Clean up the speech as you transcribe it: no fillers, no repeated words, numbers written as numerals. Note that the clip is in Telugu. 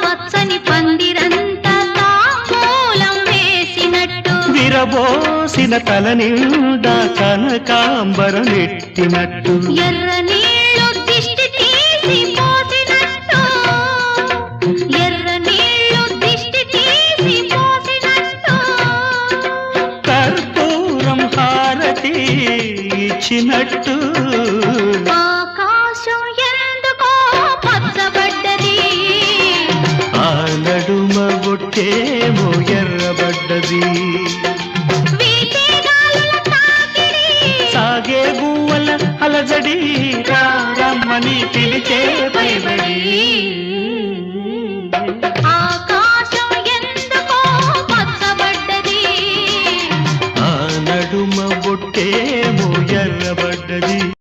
పచ్చని పందిరంతా తాంబూలం వేసినట్టు విరబోసిన తల నిండా కనకాంబరం ఎట్టినట్టు ఎర్ర నీళ్ళు దిష్టి తీసి పోసినట్టు ఎర్ర నీళ్ళు దిష్టి తీసి పోసినట్టు కర్పూరం హారతి ఇచ్చినట్టు ఆకాశం ఎందుకో పచ్చబడ్డది ఆ నడుమ బొట్టేమో ఎర్రబడ్డది సాగే గువ్వల అలజడి రమ్మని పిలిచే పై